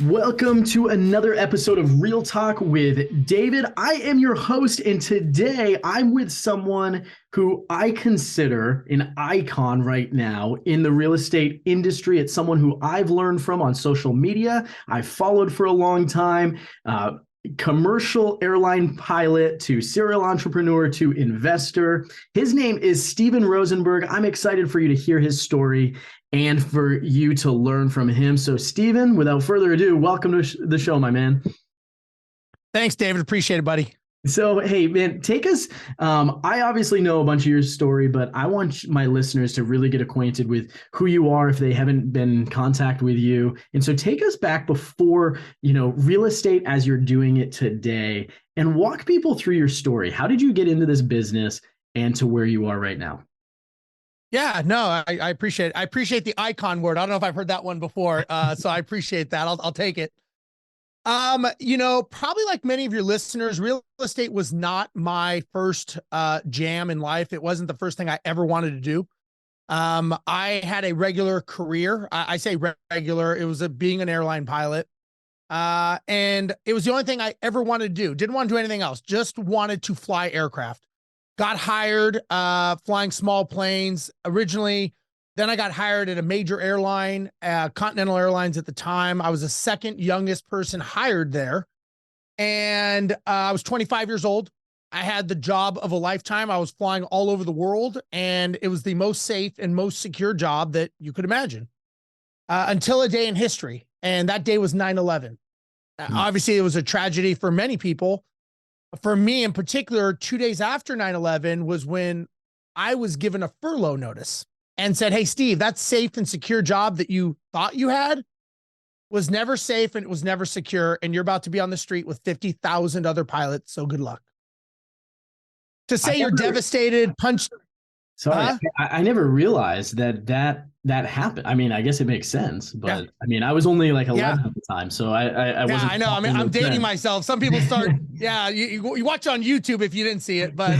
Welcome to another episode of Real Talk with David. I am your host, and today I'm with someone who I consider an icon right now in the real estate industry. It's someone who I've learned from on social media. I've followed for a long time. Commercial airline pilot to serial entrepreneur to investor. His name is Steven Rozenberg. I'm excited for you to hear his story and for you to learn from him. So, Steven, without further ado, welcome to the show, my man. Thanks, David. Appreciate it, buddy. So, hey, man, take us. I obviously know a bunch of your story, but I want my listeners to really get acquainted with who you are if they haven't been in contact with you. And so take us back before, real estate as you're doing it today, and walk people through your story. How did you get into this business and to where you are right now? Yeah, no, I appreciate it. I appreciate the icon word. I don't know if I've heard that one before. So I appreciate that. I'll take it. Probably like many of your listeners, real estate was not my first jam in life. It wasn't the first thing I ever wanted to do. I had a regular career. I say regular. It was being an airline pilot. And it was the only thing I ever wanted to do. Didn't want to do anything else. Just wanted to fly aircraft. Got hired flying small planes originally. Then I got hired at a major airline, Continental Airlines at the time. I was the second youngest person hired there. And I was 25 years old. I had the job of a lifetime. I was flying all over the world, and it was the most safe and most secure job that you could imagine until a day in history. And that day was 9/11. Obviously, it was a tragedy for many people. For me in particular, 2 days after 9/11 was when I was given a furlough notice and said, hey, Steve, that safe and secure job that you thought you had was never safe and it was never secure. And you're about to be on the street with 50,000 other pilots. So good luck. To say you're devastated, punched. Sorry, I never realized that happened. I mean, I guess it makes sense, but yeah. I mean, I was only like 11 at the time, so I wasn't. I know. I mean, I'm dating myself. Some people start. Yeah, you watch on YouTube if you didn't see it, but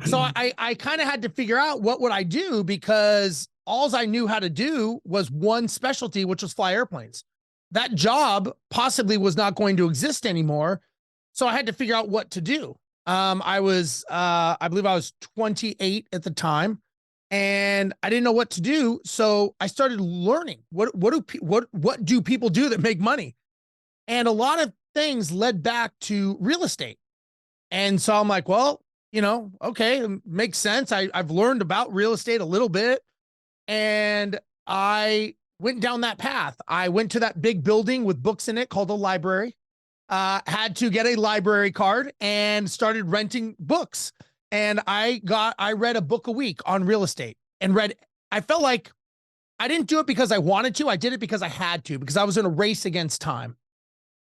so I kind of had to figure out what would I do, because all I knew how to do was one specialty, which was fly airplanes. That job possibly was not going to exist anymore, so I had to figure out what to do. I believe I was 28 at the time, and I didn't know what to do. So I started learning what do people do that make money? And a lot of things led back to real estate. And so I'm like, well, okay, it makes sense. I've learned about real estate a little bit, and I went down that path. I went to that big building with books in it called a library. Had to get a library card and started renting books. And I read a book a week on real estate and I felt like I didn't do it because I wanted to. I did it because I had to, because I was in a race against time.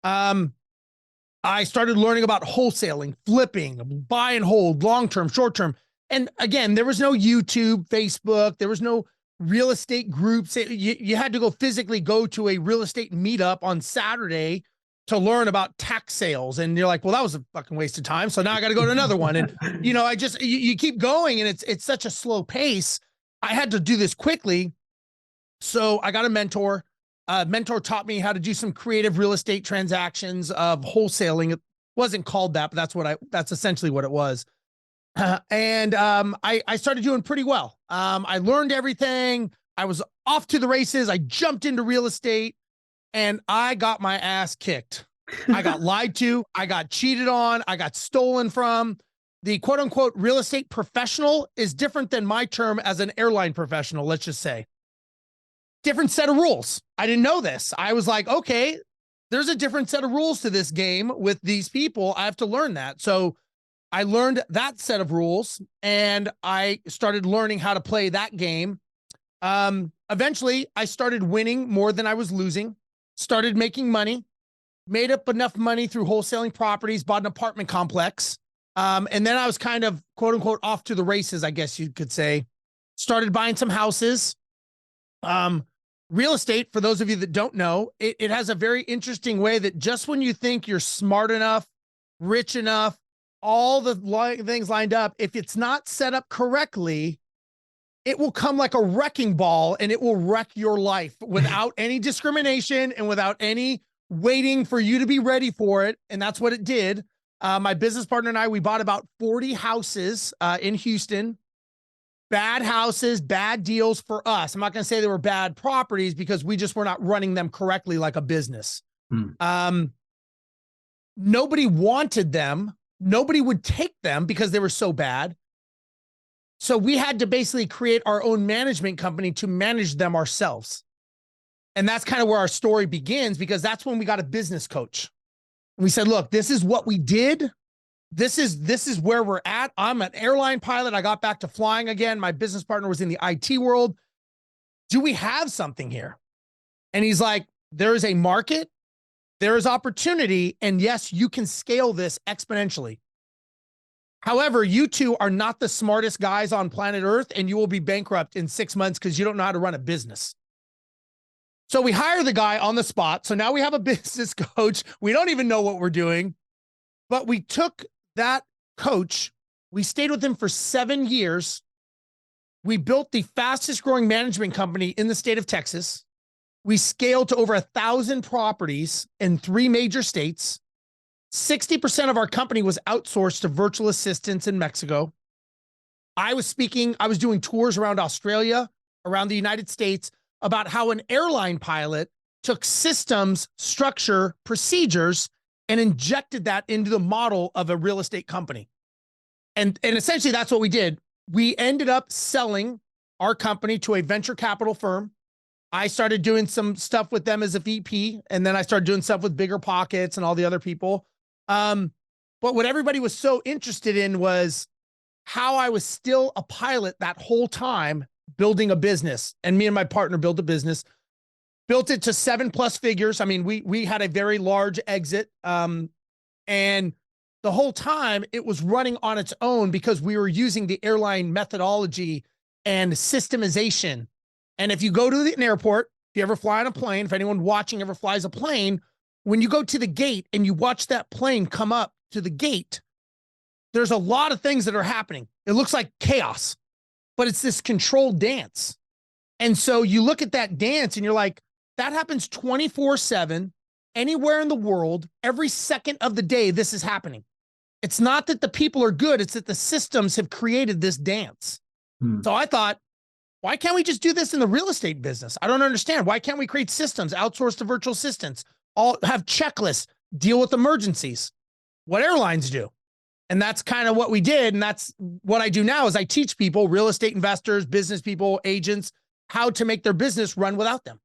I started learning about wholesaling, flipping, buy and hold, long-term, short-term. And again, there was no YouTube, Facebook. There was no real estate groups. You had to go physically go to a real estate meetup on Saturday to learn about tax sales. And you're like, well, that was a fucking waste of time. So now I got to go to another one. And, you keep going, and it's such a slow pace. I had to do this quickly. So I got a mentor. Mentor taught me how to do some creative real estate transactions of wholesaling. It wasn't called that, but that's essentially what it was. And I started doing pretty well. I learned everything. I was off to the races. I jumped into real estate. And I got my ass kicked. I got lied to. I got cheated on. I got stolen from. The quote unquote real estate professional is different than my term as an airline professional, let's just say. Different set of rules. I didn't know this. I was like, okay, there's a different set of rules to this game with these people. I have to learn that. So I learned that set of rules, and I started learning how to play that game. Eventually, I started winning more than I was losing. Started making money, made up enough money through wholesaling properties, bought an apartment complex. And then I was kind of, quote unquote, off to the races, I guess you could say. Started buying some houses. Real estate, for those of you that don't know, it has a very interesting way that just when you think you're smart enough, rich enough, all the things lined up, if it's not set up correctly, it will come like a wrecking ball and it will wreck your life without any discrimination and without any waiting for you to be ready for it. And that's what it did. My business partner and I, we bought about 40 houses in Houston. Bad houses, bad deals for us. I'm not going to say they were bad properties because we just were not running them correctly like a business. Nobody wanted them. Nobody would take them because they were so bad. So we had to basically create our own management company to manage them ourselves. And that's kind of where our story begins, because that's when we got a business coach. We said, look, this is what we did. This is where we're at. I'm an airline pilot. I got back to flying again. My business partner was in the IT world. Do we have something here? And he's like, there is a market, there is opportunity, and yes, you can scale this exponentially. However, you two are not the smartest guys on planet Earth, and you will be bankrupt in 6 months because you don't know how to run a business. So we hire the guy on the spot. So now we have a business coach. We don't even know what we're doing, but we took that coach. We stayed with him for 7 years. We built the fastest growing management company in the state of Texas. We scaled to over 1,000 properties in 3 major states. 60% of our company was outsourced to virtual assistants in Mexico. I was doing tours around Australia, around the United States, about how an airline pilot took systems, structure, procedures, and injected that into the model of a real estate company. And essentially that's what we did. We ended up selling our company to a venture capital firm. I started doing some stuff with them as a VP, and then I started doing stuff with Bigger Pockets and all the other people. But what everybody was so interested in was how I was still a pilot that whole time building a business. And me and my partner built a business, built it to 7+ figures. I mean, we had a very large exit. And the whole time it was running on its own because we were using the airline methodology and systemization. And if you go to an airport, if you ever fly on a plane, if anyone watching ever flies a plane, when you go to the gate and you watch that plane come up to the gate, there's a lot of things that are happening. It looks like chaos, but it's this controlled dance. And so you look at that dance and you're like, that happens 24/7, anywhere in the world, every second of the day, this is happening. It's not that the people are good, it's that the systems have created this dance. So I thought, why can't we just do this in the real estate business? I don't understand. Why can't we create systems, outsource to virtual assistants, all have checklists, deal with emergencies, what airlines do? And that's kind of what we did. And that's what I do now is I teach people, real estate investors, business people, agents, how to make their business run without them.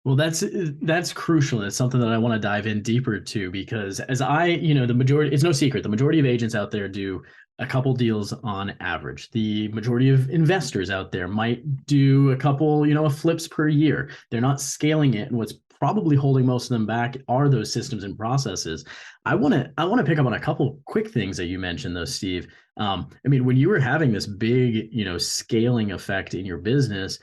Well, that's crucial. It's something that I want to dive in deeper to, because as the majority, it's no secret, the majority of agents out there do a couple deals on average. The majority of investors out there might do a couple, flips per year. They're not scaling it. And what's probably holding most of them back are those systems and processes. I want to pick up on a couple quick things that you mentioned though, Steve. When you were having this big, scaling effect in your business,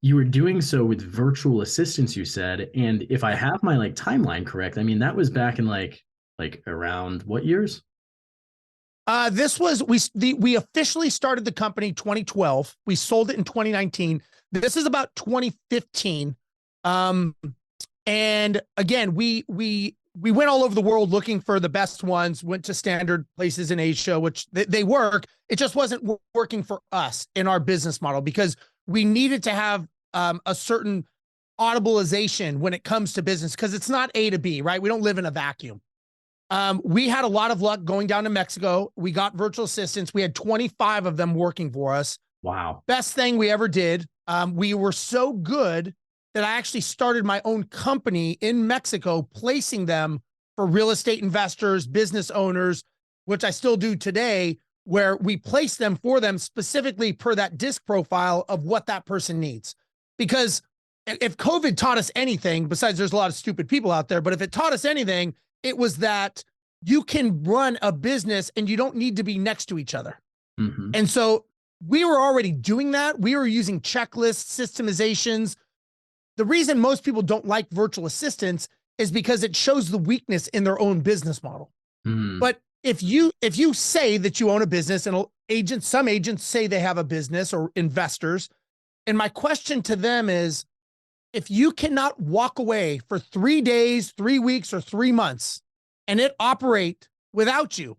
you were doing so with virtual assistants, you said. And if I have my timeline correct, that was back in like around what years? This was, we officially started the company 2012. We sold it in 2019. This is about 2015. And again, we went all over the world looking for the best ones, went to standard places in Asia, which they work. It just wasn't working for us in our business model because we needed to have a certain audibilization when it comes to business, because it's not A to B, right? We don't live in a vacuum. We had a lot of luck going down to Mexico. We got virtual assistants. We had 25 of them working for us. Wow. Best thing we ever did. We were so good that I actually started my own company in Mexico, placing them for real estate investors, business owners, which I still do today, where we place them for them specifically per that disc profile of what that person needs. Because if COVID taught us anything, besides there's a lot of stupid people out there, but if it taught us anything, it was that you can run a business and you don't need to be next to each other. Mm-hmm. And so we were already doing that. We were using checklists, systemizations. The reason most people don't like virtual assistants is because it shows the weakness in their own business model. But if you say that you own a business, and some agents say they have a business, or investors, and my question to them is, If you cannot walk away for 3 days, 3 weeks, or 3 months and it operate without you,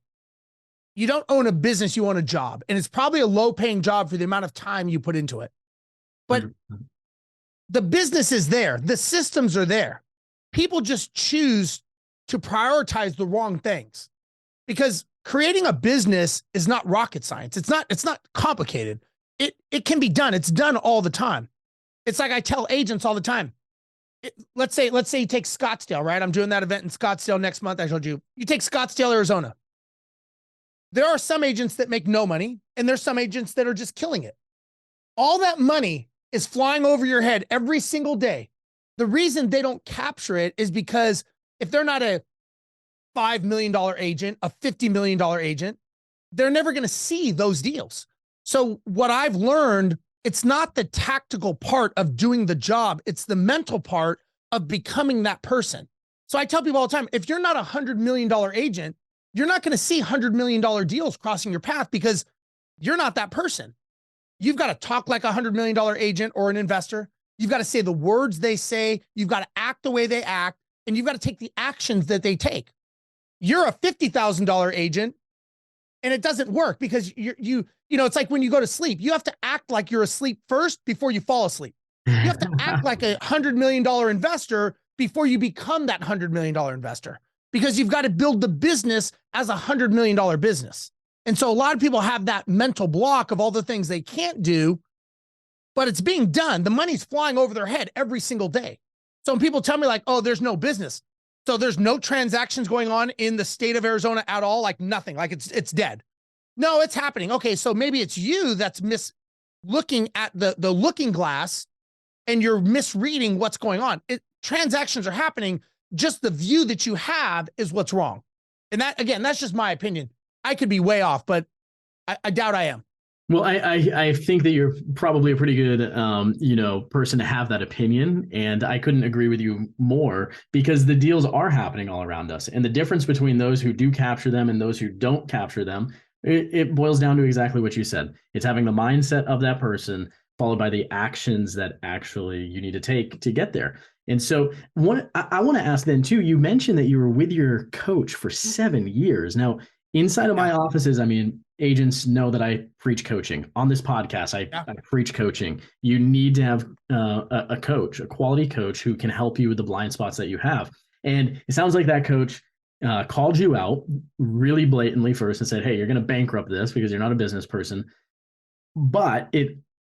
you don't own a business, you own a job. And it's probably a low paying job for the amount of time you put into it. But 100%. the business is there. The systems are there. People just choose to prioritize the wrong things, because creating a business is not rocket science. It's not complicated. It can be done. It's done all the time. It's like I tell agents all the time. Let's say you take Scottsdale, right? I'm doing that event in Scottsdale next month. I told you, you take Scottsdale, Arizona. There are some agents that make no money, and there's some agents that are just killing it. All that money is flying over your head every single day. The reason they don't capture it is because if they're not a $5 million agent, a $50 million agent, they're never going to see those deals. So what I've learned, it's not the tactical part of doing the job. It's the mental part of becoming that person. So I tell people all the time, if you're not a $100 million agent, you're not going to see $100 million deals crossing your path, because you're not that person. You've got to talk like a $100 million agent or an investor. You've got to say the words they say. You've got to act the way they act, and you've got to take the actions that they take. You're a $50,000 agent, and it doesn't work, because you know, it's like when you go to sleep, you have to act like you're asleep first before you fall asleep. You have to act like a $100 million investor before you become that $100 million investor, because you've got to build the business as a $100 million business. And so a lot of people have that mental block of all the things they can't do, but it's being done. The money's flying over their head every single day. So when people tell me like, oh, there's no business, so there's no transactions going on in the state of Arizona at all, like nothing, like it's dead. No, it's happening. Okay, so maybe it's you that's looking at the looking glass, and you're misreading what's going on. Transactions are happening. Just the view that you have is what's wrong. And that, again, that's just my opinion. I could be way off, but I doubt I am. Well, I think that you're probably a pretty good, person to have that opinion. And I couldn't agree with you more, because the deals are happening all around us. And the difference between those who do capture them and those who don't capture them, it boils down to exactly what you said. It's having the mindset of that person, followed by the actions that actually you need to take to get there. And so I want to ask then too, you mentioned that you were with your coach for 7 years. Now, inside of my offices, I mean, agents know that I preach coaching. On this podcast, I preach coaching. You need to have a coach, a quality coach who can help you with the blind spots that you have. And it sounds like that coach called you out really blatantly first and said, hey, you're going to bankrupt this because you're not a business person. But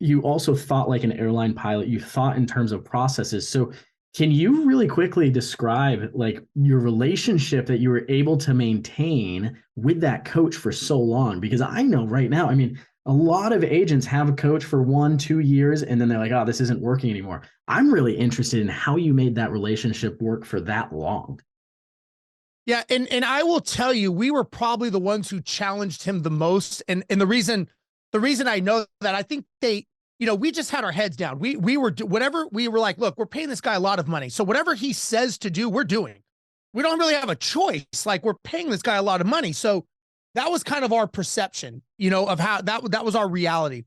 you also thought like an airline pilot. You thought in terms of processes. So can you really quickly describe like your relationship that you were able to maintain with that coach for so long? Because I know right now, I mean, a lot of agents have a coach for 1-2 years, and then they're like, oh, this isn't working anymore. I'm really interested in how you made that relationship work for that long. Yeah. And I will tell you, we were probably the ones who challenged him the most. And the reason I know that, I think we just had our heads down. We were like, look, we're paying this guy a lot of money. So whatever he says to do, we're doing. We don't really have a choice. Like, we're paying this guy a lot of money. So that was kind of our perception, of how that was our reality.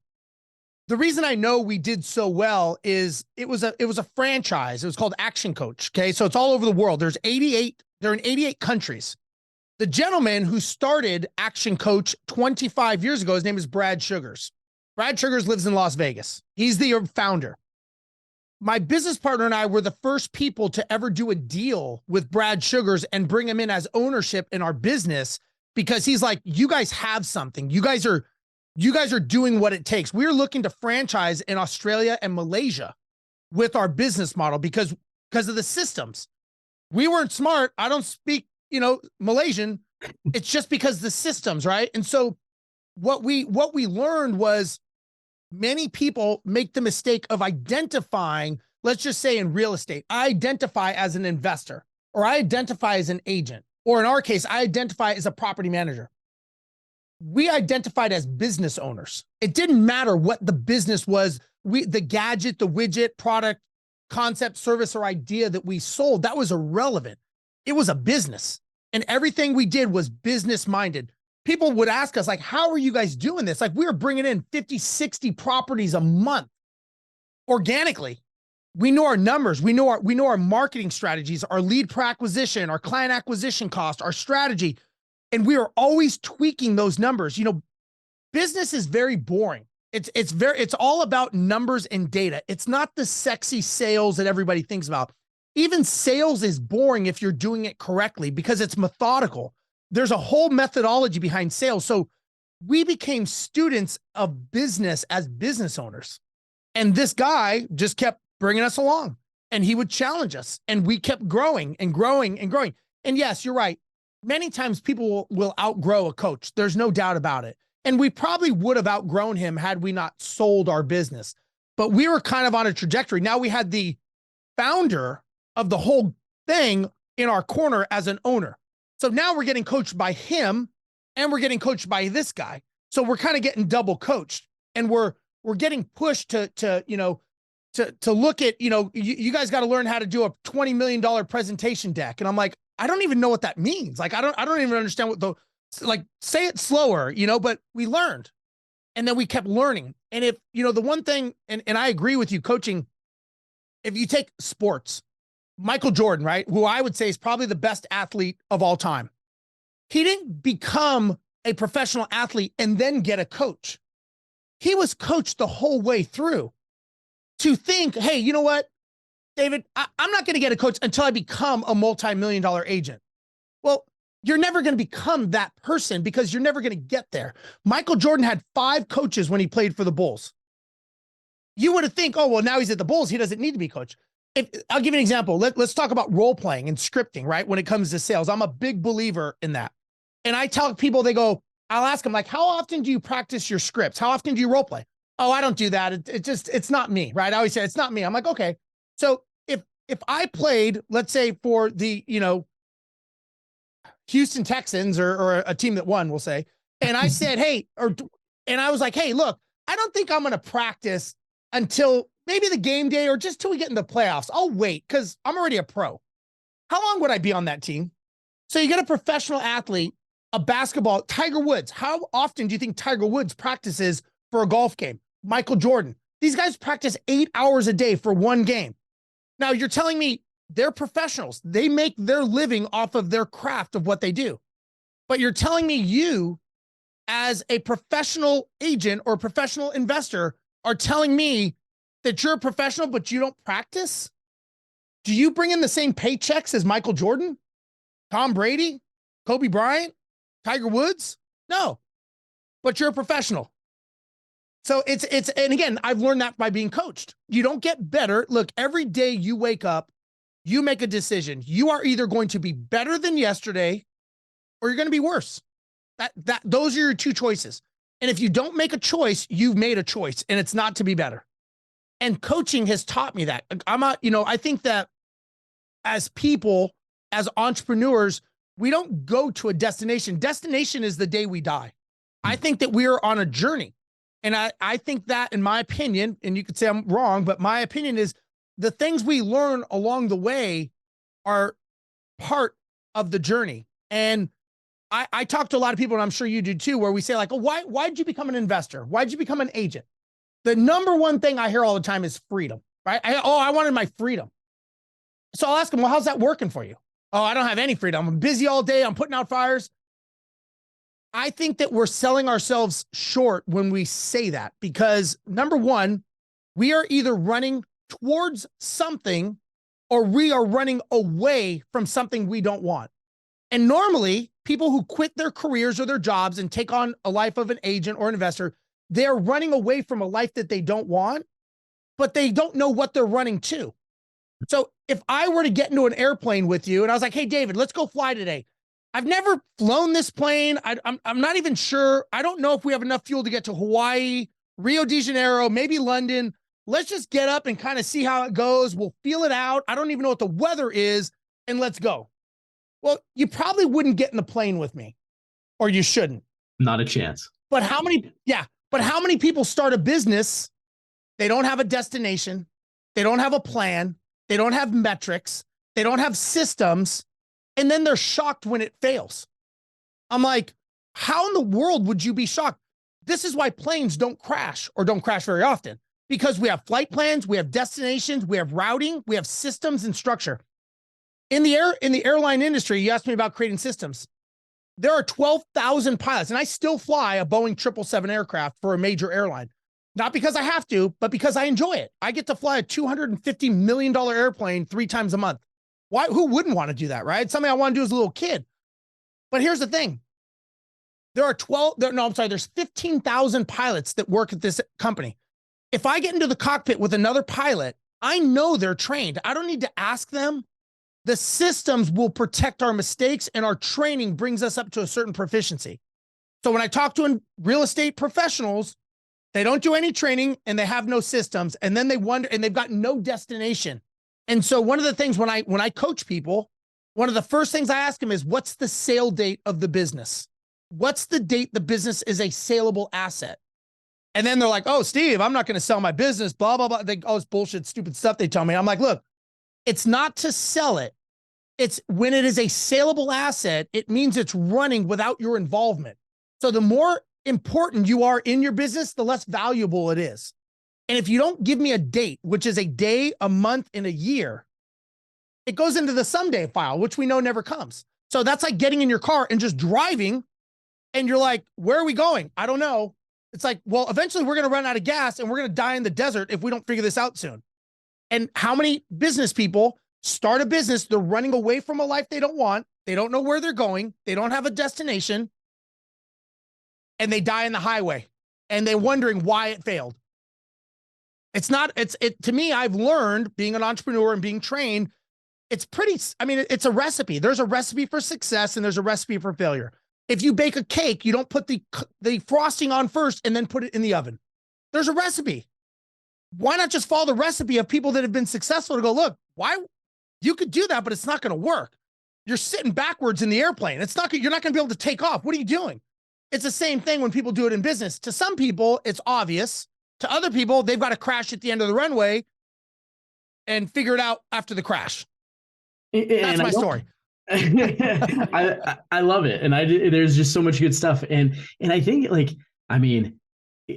The reason I know we did so well is it was a franchise. It was called Action Coach. Okay. So it's all over the world. They're in 88 countries. The gentleman who started Action Coach 25 years ago, his name is Brad Sugars. Brad Sugars lives in Las Vegas. He's the founder. My business partner and I were the first people to ever do a deal with Brad Sugars and bring him in as ownership in our business, because he's like, you guys have something. You guys are doing what it takes. We're looking to franchise in Australia and Malaysia with our business model because of the systems. We weren't smart. I don't speak, Malaysian. It's just because the systems, right? And so what we learned was many people make the mistake of identifying, let's just say in real estate, I identify as an investor, or I identify as an agent, or in our case, I identify as a property manager. We identified as business owners. It didn't matter what the business was. The gadget, the widget, product, concept, service, or idea that we sold, that was irrelevant. It was a business, and everything we did was business minded. People would ask us, like, how are you guys doing this? Like, we were bringing in 50, 60 properties a month organically. We know our numbers. We know our marketing strategies, our lead per acquisition, our client acquisition cost, our strategy. And we are always tweaking those numbers. Business is very boring. It's all about numbers and data. It's not the sexy sales that everybody thinks about. Even sales is boring if you're doing it correctly because it's methodical. There's a whole methodology behind sales. So we became students of business as business owners. And this guy just kept bringing us along, and he would challenge us, and we kept growing and growing and growing. And yes, you're right. Many times people will outgrow a coach. There's no doubt about it. And we probably would have outgrown him had we not sold our business. But we were kind of on a trajectory. Now we had the founder of the whole thing in our corner as an owner. So now we're getting coached by him, and we're getting coached by this guy. So we're kind of getting double coached, and we're getting pushed to look at, you guys got to learn how to do a $20 million presentation deck. And I'm like, I don't even know what that means. Like, I don't even understand say it slower, but we learned, and then we kept learning. And if, the one thing, and I agree with you, coaching, if you take sports, Michael Jordan, right, who I would say is probably the best athlete of all time. He didn't become a professional athlete and then get a coach. He was coached the whole way through to think, hey, you know what, David, I'm not going to get a coach until I become a multi-million-dollar agent. Well, you're never going to become that person because you're never going to get there. Michael Jordan had 5 coaches when he played for the Bulls. You would have think, oh, well, now he's at the Bulls, he doesn't need to be coached. I'll give you an example. Let's talk about role playing and scripting, right? When it comes to sales, I'm a big believer in that. And I tell people, I'll ask them, like, how often do you practice your scripts? How often do you role play? Oh, I don't do that. It's not me, right? I always say it's not me. I'm like, okay. So if I played, let's say for the, Houston Texans or a team that won, we'll say, and I said, and I was like, hey, look, I don't think I'm going to practice until maybe the game day or just till we get in the playoffs. I'll wait because I'm already a pro. How long would I be on that team? So you get a professional athlete, a basketball, Tiger Woods. How often do you think Tiger Woods practices for a golf game? Michael Jordan. These guys practice 8 hours a day for one game. Now you're telling me they're professionals. They make their living off of their craft of what they do. But you're telling me you, as a professional agent or professional investor, are telling me that you're a professional, but you don't practice? Do you bring in the same paychecks as Michael Jordan, Tom Brady, Kobe Bryant, Tiger Woods? No, but you're a professional. So and again, I've learned that by being coached. You don't get better. Look, every day you wake up, you make a decision. You are either going to be better than yesterday or you're going to be worse. Those are your 2 choices. And if you don't make a choice, you've made a choice, and it's not to be better. And coaching has taught me that. I think that as people, as entrepreneurs, we don't go to a destination. Destination is the day we die. I think that we are on a journey. And I think that, in my opinion, and you could say I'm wrong, but my opinion is the things we learn along the way are part of the journey. And I talk to a lot of people, and I'm sure you do too, where we say, like, oh, why'd you become an investor? Why'd you become an agent? The number one thing I hear all the time is freedom, right? I wanted my freedom. So I'll ask them, well, how's that working for you? Oh, I don't have any freedom. I'm busy all day. I'm putting out fires. I think that we're selling ourselves short when we say that, because number one, we are either running towards something or we are running away from something we don't want. And normally people who quit their careers or their jobs and take on a life of an agent or an investor, they're running away from a life that they don't want, but they don't know what they're running to. So if I were to get into an airplane with you and I was like, hey, David, let's go fly today. I've never flown this plane. I'm not even sure. I don't know if we have enough fuel to get to Hawaii, Rio de Janeiro, maybe London. Let's just get up and kind of see how it goes. We'll feel it out. I don't even know what the weather is, and let's go. Well, you probably wouldn't get in the plane with me, or you shouldn't. Not a chance. But how many people start a business? They don't have a destination. They don't have a plan. They don't have metrics. They don't have systems. And then they're shocked when it fails. I'm like, how in the world would you be shocked? This is why planes don't crash, or don't crash very often, because we have flight plans, we have destinations, we have routing, we have systems and structure. In the airline industry, you asked me about creating systems. There are 12,000 pilots, and I still fly a Boeing 777 aircraft for a major airline. Not because I have to, but because I enjoy it. I get to fly a $250 million airplane 3 times a month. Why? Who wouldn't want to do that, right? It's something I want to do as a little kid. But here's the thing. There's 15,000 pilots that work at this company. If I get into the cockpit with another pilot, I know they're trained. I don't need to ask them. The systems will protect our mistakes, and our training brings us up to a certain proficiency. So when I talk to real estate professionals, they don't do any training and they have no systems, and then they wonder, and they've got no destination. And so one of the things when I coach people, one of the first things I ask them is, what's the sale date of the business? What's the date the business is a saleable asset? And then they're like, oh, Steve, I'm not going to sell my business, blah, blah, blah. All this bullshit, stupid stuff they tell me. I'm like, look, it's not to sell it. It's when it is a saleable asset, it means it's running without your involvement. So the more important you are in your business, the less valuable it is. And if you don't give me a date, which is a day, a month, and a year, it goes into the someday file, which we know never comes. So that's like getting in your car and just driving. And you're like, where are we going? I don't know. It's like, well, eventually we're going to run out of gas and we're going to die in the desert if we don't figure this out soon. And how many business people start a business? They're running away from a life they don't want. They don't know where they're going. They don't have a destination. And they die in the highway. And they're wondering why it failed. To me, I've learned being an entrepreneur and being trained, it's a recipe. There's a recipe for success and there's a recipe for failure. If you bake a cake, you don't put the frosting on first and then put it in the oven. There's a recipe. Why not just follow the recipe of people that have been successful to go, look, why you could do that, but it's not going to work. You're sitting backwards in the airplane. You're not going to be able to take off. What are you doing? It's the same thing when people do it in business. To some people, it's obvious. To other people, they've got to crash at the end of the runway and figure it out after the crash. That's my story. I love it. And there's just so much good stuff. And I think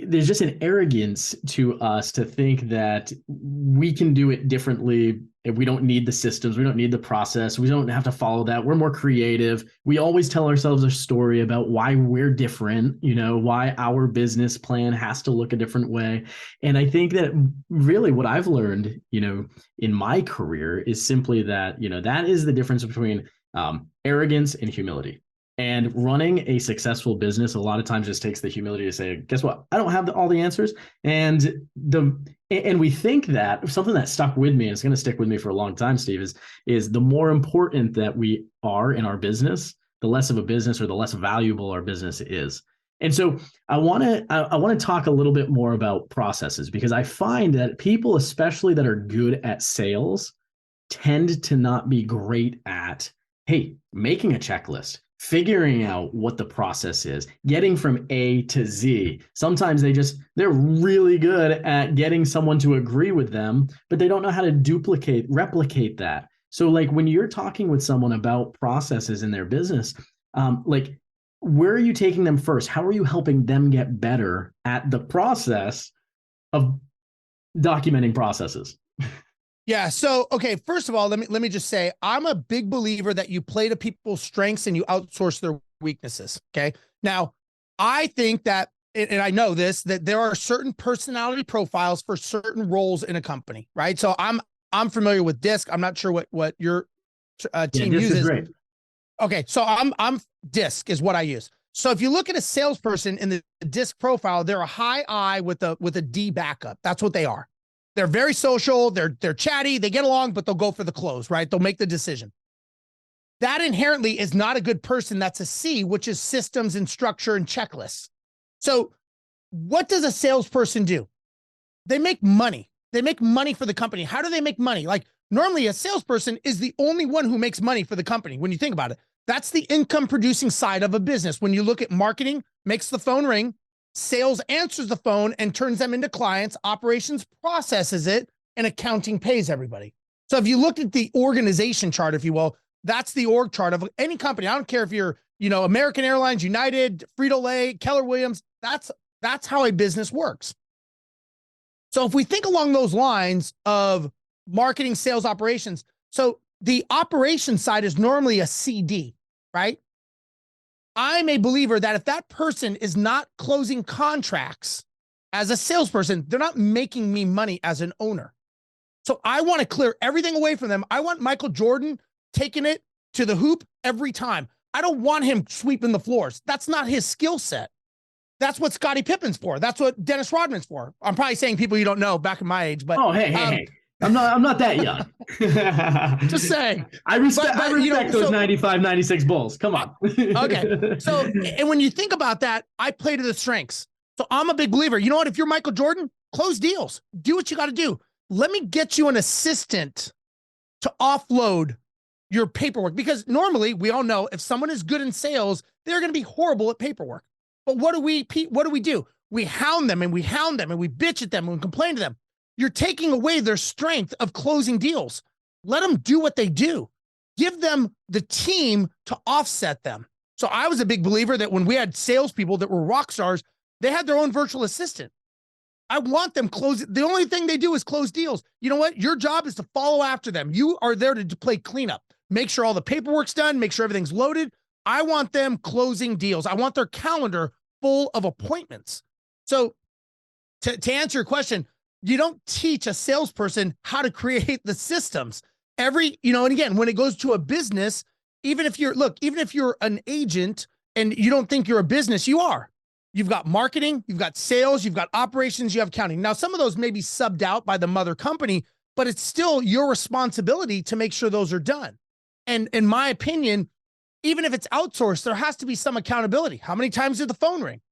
there's just an arrogance to us to think that we can do it differently. If we don't need the systems, we don't need the process, we don't have to follow that. We're more creative. We always tell ourselves a story about why we're different, why our business plan has to look a different way. And I think that really what I've learned, in my career is simply that, that is the difference between arrogance and humility. And running a successful business a lot of times just takes the humility to say, guess what? I don't have all the answers. And we think that something that stuck with me, and it's going to stick with me for a long time, Steve, is the more important that we are in our business, the less of a business or the less valuable our business is. And so I want to talk a little bit more about processes, because I find that people, especially that are good at sales, tend to not be great at, hey, making a checklist, figuring out what the process is, getting from A to Z. Sometimes they're really good at getting someone to agree with them, but they don't know how to replicate that. So like when you're talking with someone about processes in their business, where are you taking them first? How are you helping them get better at the process of documenting processes? Yeah. So, okay. First of all, let me just say, I'm a big believer that you play to people's strengths and you outsource their weaknesses. Okay. Now, I think that, and I know this, that there are certain personality profiles for certain roles in a company, right? So I'm familiar with DISC. I'm not sure what your team uses. Is great. Okay. So I'm DISC is what I use. So if you look at a salesperson in the DISC profile, they're a high I with a D backup. That's what they are. They're very social. They're chatty. They get along, but they'll go for the close, right? They'll make the decision. That inherently is not a good person. That's a C, which is systems and structure and checklists. So what does a salesperson do? They make money. They make money for the company. How do they make money? Like normally a salesperson is the only one who makes money for the company. When you think about it, that's the income producing side of a business. When you look at marketing, makes the phone ring. Sales answers the phone and turns them into clients. Operations processes it, and accounting pays everybody. So if you look at the organization chart, if you will, that's the org chart of any company. I don't care if you're, American Airlines, United, Frito-Lay, Keller Williams. That's how a business works. So if we think along those lines of marketing, sales, operations, so the operation side is normally a CD, right? I'm a believer that if that person is not closing contracts as a salesperson, they're not making me money as an owner. So I want to clear everything away from them. I want Michael Jordan taking it to the hoop every time. I don't want him sweeping the floors. That's not his skill set. That's what Scottie Pippen's for. That's what Dennis Rodman's for. I'm probably saying people you don't know back in my age, but hey. I'm not that young. Just saying. I respect those 95, 96 Bulls. Come on. Okay. So, and when you think about that, I play to the strengths. So I'm a big believer. You know what? If you're Michael Jordan, close deals. Do what you got to do. Let me get you an assistant to offload your paperwork, because normally we all know if someone is good in sales, they're going to be horrible at paperwork. But what do we do? We hound them and we bitch at them and we complain to them. You're taking away their strength of closing deals. Let them do what they do. Give them the team to offset them. So I was a big believer that when we had salespeople that were rock stars, they had their own virtual assistant. I want them close. The only thing they do is close deals. You know what? Your job is to follow after them. You are there to play cleanup. Make sure all the paperwork's done. Make sure everything's loaded. I want them closing deals. I want their calendar full of appointments. So to answer your question, you don't teach a salesperson how to create the systems. And again, when it goes to a business, even if you're an agent and you don't think you're a business, you are. You've got marketing, you've got sales, you've got operations, you have accounting. Now, some of those may be subbed out by the mother company, but it's still your responsibility to make sure those are done. And in my opinion, even if it's outsourced, there has to be some accountability. How many times did the phone ring?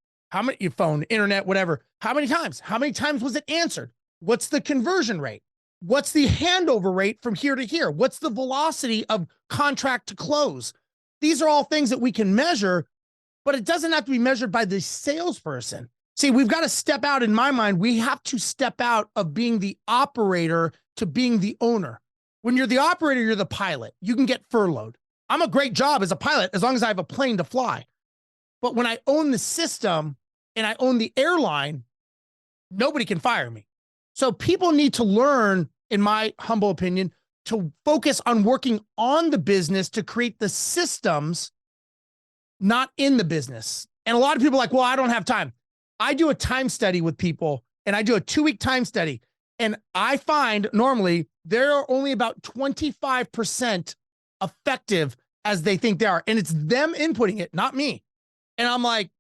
Your phone, internet, whatever. How many times? How many times was it answered? What's the conversion rate? What's the handover rate from here to here? What's the velocity of contract to close? These are all things that we can measure, but it doesn't have to be measured by the salesperson. See, we've got to step out. In my mind, we have to step out of being the operator to being the owner. When you're the operator, you're the pilot. You can get furloughed. I'm a great job as a pilot as long as I have a plane to fly. But when I own the system and I own the airline, nobody can fire me. So people need to learn, in my humble opinion, to focus on working on the business to create the systems, not in the business. And a lot of people are like, well, I don't have time. I do a time study with people, and I do a 2-week time study. And I find normally they're only about 25% effective as they think they are. And it's them inputting it, not me. And I'm like,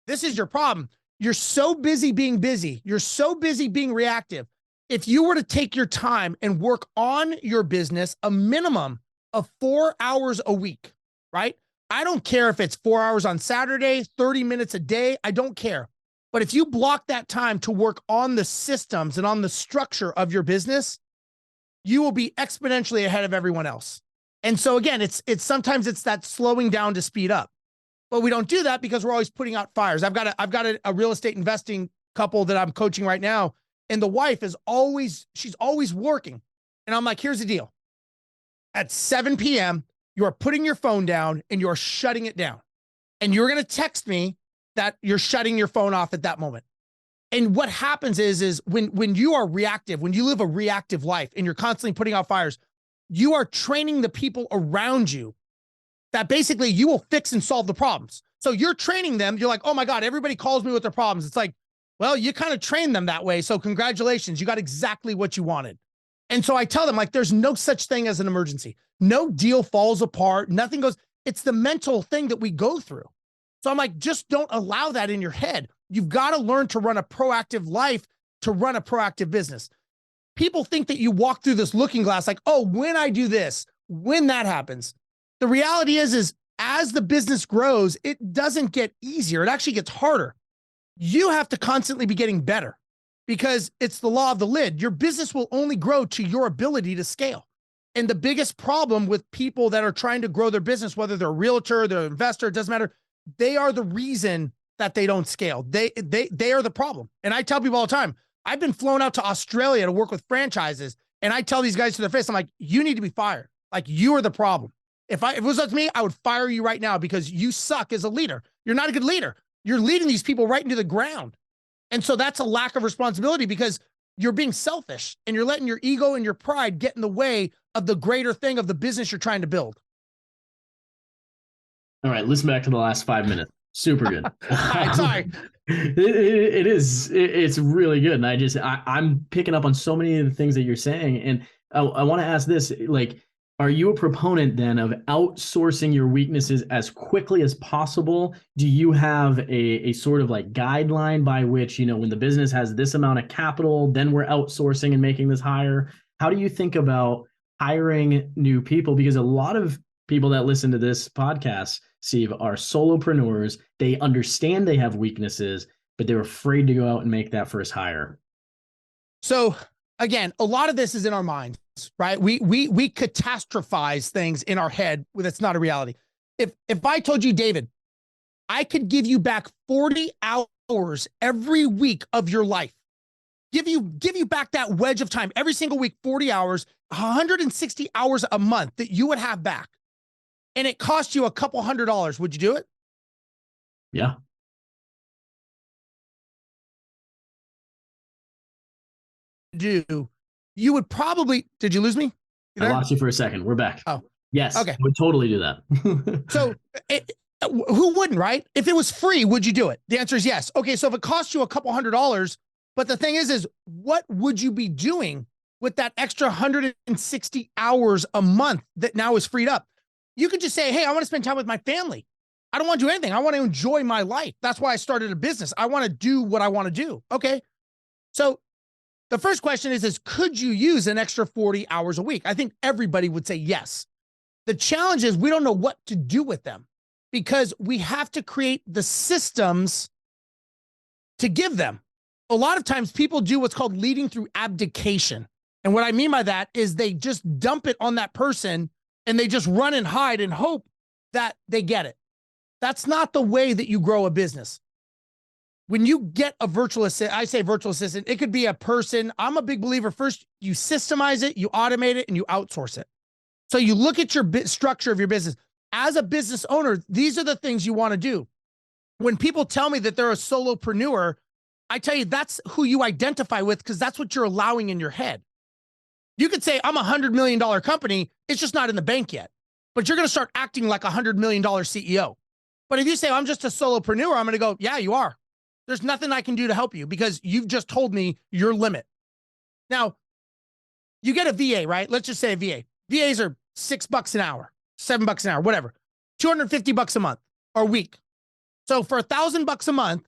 this is your problem. You're so busy being busy. You're so busy being reactive. If you were to take your time and work on your business a minimum of 4 hours a week, right? I don't care if it's 4 hours on Saturday, 30 minutes a day. I don't care. But if you block that time to work on the systems and on the structure of your business, you will be exponentially ahead of everyone else. And so again, it's sometimes it's that slowing down to speed up. But we don't do that because we're always putting out fires. I've got a real estate investing couple that I'm coaching right now, and the wife she's always working. And I'm like, here's the deal. At 7 p.m., you are putting your phone down and you're shutting it down. And you're going to text me that you're shutting your phone off at that moment. And what happens is when you are reactive, when you live a reactive life and you're constantly putting out fires, you are training the people around you that basically you will fix and solve the problems. So you're training them. You're like, oh my God, everybody calls me with their problems. It's like, well, you kind of trained them that way. So congratulations, you got exactly what you wanted. And so I tell them, like, there's no such thing as an emergency. No deal falls apart. Nothing goes. It's the mental thing that we go through. So I'm like, just don't allow that in your head. You've got to learn to run a proactive life, to run a proactive business. People think that you walk through this looking glass like, oh, when I do this, when that happens. The reality is as the business grows, it doesn't get easier. It actually gets harder. You have to constantly be getting better because it's the law of the lid. Your business will only grow to your ability to scale. And the biggest problem with people that are trying to grow their business, whether they're a realtor, they're an investor, it doesn't matter. They are the reason that they don't scale. They are the problem. And I tell people all the time, I've been flown out to Australia to work with franchises. And I tell these guys to their face, I'm like, you need to be fired. Like, you are the problem. If it was up to me, I would fire you right now because you suck as a leader. You're not a good leader. You're leading these people right into the ground. And so that's a lack of responsibility because you're being selfish and you're letting your ego and your pride get in the way of the greater thing of the business you're trying to build. All right, listen back to the last 5 minutes. Super good. Sorry. It's really good. And I'm picking up on so many of the things that you're saying. And I want to ask this, like, are you a proponent then of outsourcing your weaknesses as quickly as possible? Do you have a sort of like guideline by which, when the business has this amount of capital, then we're outsourcing and making this higher? How do you think about hiring new people? Because a lot of people that listen to this podcast, Steve, are solopreneurs. They understand they have weaknesses, but they're afraid to go out and make that first hire. So again, a lot of this is in our minds, right? We catastrophize things in our head when it's not a reality. If I told you, David, I could give you back 40 hours every week of your life, give you back that wedge of time every single week, 40 hours, 160 hours a month that you would have back, and it cost you a couple $100, would you do it? Yeah. You would probably, did you lose me? I lost you for a second. We're back. Oh, yes. Okay. I would totally do that. So who wouldn't, right? If it was free, would you do it? The answer is yes. Okay. So if it costs you a couple $100, but the thing is what would you be doing with that extra 160 hours a month that now is freed up? You could just say, hey, I want to spend time with my family. I don't want to do anything. I want to enjoy my life. That's why I started a business. I want to do what I want to do. Okay. So the first question is could you use an extra 40 hours a week? I think everybody would say yes. The challenge is we don't know what to do with them because we have to create the systems to give them. A lot of times people do what's called leading through abdication. And what I mean by that is they just dump it on that person and they just run and hide and hope that they get it. That's not the way that you grow a business. When you get a virtual assistant, I say virtual assistant, it could be a person. I'm a big believer. First, you systemize it, you automate it, and you outsource it. So you look at your structure of your business. As a business owner, these are the things you want to do. When people tell me that they're a solopreneur, I tell you that's who you identify with because that's what you're allowing in your head. You could say, I'm a $100 million company. It's just not in the bank yet. But you're going to start acting like a $100 million CEO. But if you say, I'm just a solopreneur, I'm going to go, yeah, you are. There's nothing I can do to help you because you've just told me your limit. Now, you get a VA, right? Let's just say a VA. VAs are $6 an hour, $7 an hour, whatever. $250 a month or a week. So for $1,000 a month,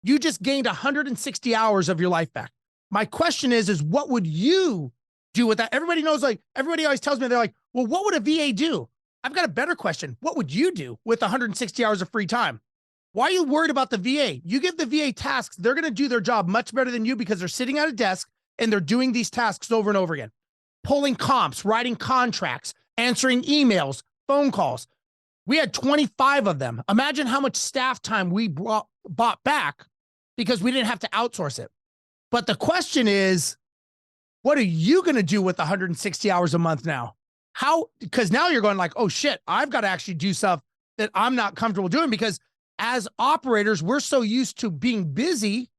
you just gained 160 hours of your life back. My question is what would you do with that? Everybody knows, like, everybody always tells me, they're like, well, what would a VA do? I've got a better question. What would you do with 160 hours of free time? Why are you worried about the VA? You give the VA tasks, they're going to do their job much better than you because they're sitting at a desk and they're doing these tasks over and over again. Pulling comps, writing contracts, answering emails, phone calls. We had 25 of them. Imagine how much staff time we bought back because we didn't have to outsource it. But the question is, what are you going to do with 160 hours a month now? How? Because now you're going like, oh shit, I've got to actually do stuff that I'm not comfortable doing because as operators, we're so used to being busy.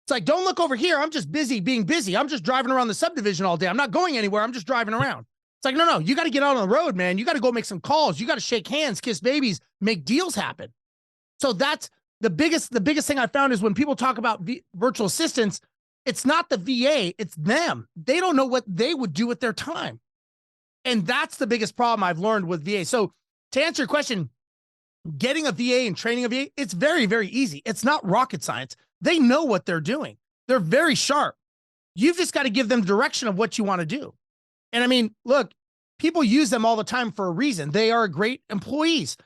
It's like, don't look over here. I'm just busy being busy. I'm just driving around the subdivision all day. I'm not going anywhere. I'm just driving around. It's like, no, you got to get out on the road, man. You got to go make some calls. You got to shake hands, kiss babies, make deals happen. So that's the biggest thing I found is when people talk about virtual assistants, it's not the VA, it's them. They don't know what they would do with their time. And that's the biggest problem I've learned with VA. So to answer your question, getting a VA and training a VA, it's very, very easy. It's not rocket science. They know what they're doing. They're very sharp. You've just got to give them direction of what you want to do. And I mean, look, people use them all the time for a reason. They are great employees.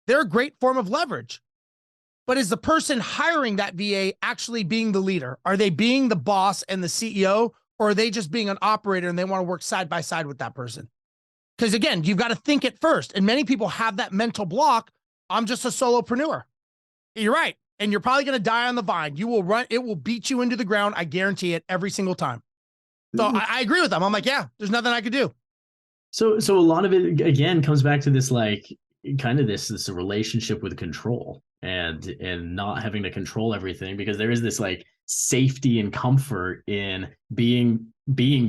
They're a great form of leverage. But is the person hiring that VA actually being the leader? Are they being the boss and the CEO, or are they just being an operator and they want to work side by side with that person? Because again, you've got to think it first. And many people have that mental block. I'm just a solopreneur. You're right. And you're probably going to die on the vine. You will run. It will beat you into the ground. I guarantee it every single time. So I agree with them. I'm like, yeah, there's nothing I could do. So a lot of it, again, comes back to this, like, kind of this relationship with control and not having to control everything, because there is this, like, safety and comfort in being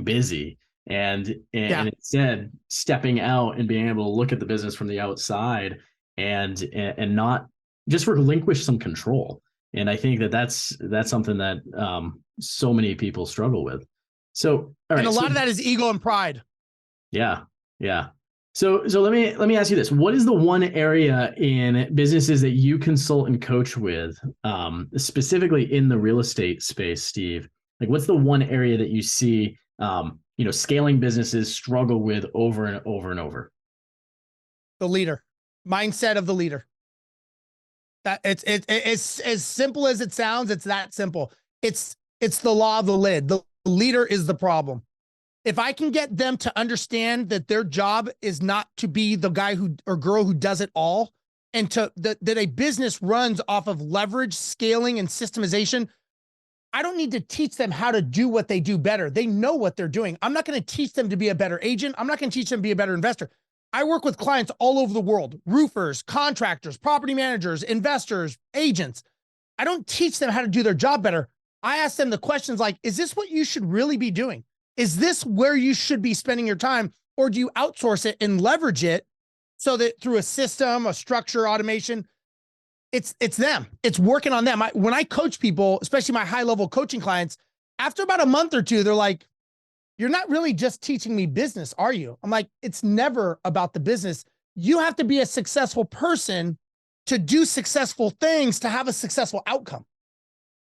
busy and instead stepping out and being able to look at the business from the outside and not just relinquish some control. And I think that's something that so many people struggle with. So, all right, and a lot of that is ego and pride. Yeah. Yeah. So let me ask you this. What is the one area in businesses that you consult and coach with, specifically in the real estate space, Steve? Like, what's the one area that you see, scaling businesses struggle with over and over and over? The leader, mindset of the leader. That it's as simple as it sounds. It's that simple. It's the law of the lid. The leader is the problem. If I can get them to understand that their job is not to be the guy who or girl who does it all, and that a business runs off of leverage, scaling, and systemization, I don't need to teach them how to do what they do better. They know what they're doing. I'm not going to teach them to be a better agent. I'm not going to teach them to be a better investor. I work with clients all over the world, roofers, contractors, property managers, investors, agents. I don't teach them how to do their job better. I ask them the questions like, is this what you should really be doing? Is this where you should be spending your time? Or do you outsource it and leverage it so that through a system, a structure, automation, it's them. It's working on them. When I coach people, especially my high-level coaching clients, after about a month or two, they're like, you're not really just teaching me business, are you? I'm like, it's never about the business. You have to be a successful person to do successful things, to have a successful outcome.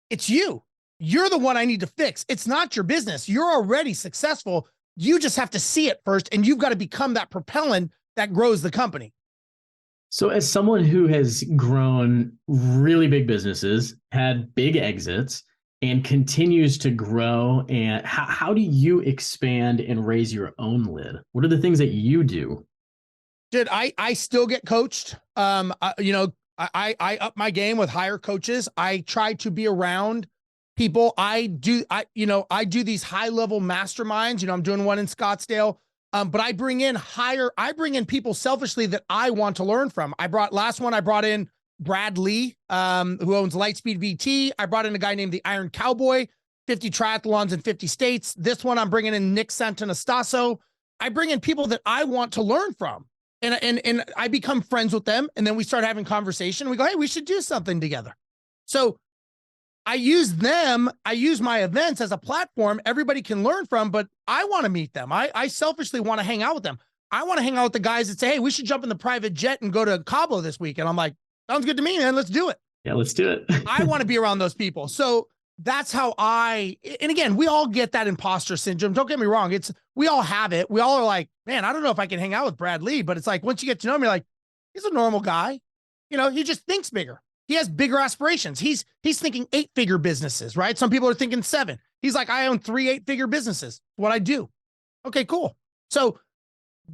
It's you. You're the one I need to fix. It's not your business. You're already successful. You just have to see it first, and you've got to become that propellant that grows the company. So as someone who has grown really big businesses, had big exits, and continues to grow, and how do you expand and raise your own lid? What are the things that you do? Dude, I still get coached. I up my game with higher coaches. I try to be around people. I do these high level masterminds. I'm doing one in Scottsdale. But I bring in people selfishly that I want to learn from. I brought in Brad Lee, who owns Lightspeed VT. I brought in a guy named the Iron Cowboy, 50 triathlons in 50 states. This one, I'm bringing in Nick Santanastasso. I bring in people that I want to learn from, and I become friends with them. And then we start having conversation. We go, hey, we should do something together. So I use my events as a platform everybody can learn from, but I want to meet them. I selfishly want to hang out with them. I want to hang out with the guys that say, hey, we should jump in the private jet and go to Cabo this week. And I'm like, sounds good to me, man. Let's do it. Yeah, let's do it. I want to be around those people. So that's how and again, we all get that imposter syndrome. Don't get me wrong. We all have it. We all are like, man, I don't know if I can hang out with Brad Lee, but it's like, once you get to know him, you're like, he's a normal guy. He just thinks bigger. He has bigger aspirations. He's thinking 8-figure businesses, right? Some people are thinking 7. He's like, I own 3 8-figure businesses. What I do. Okay, cool. So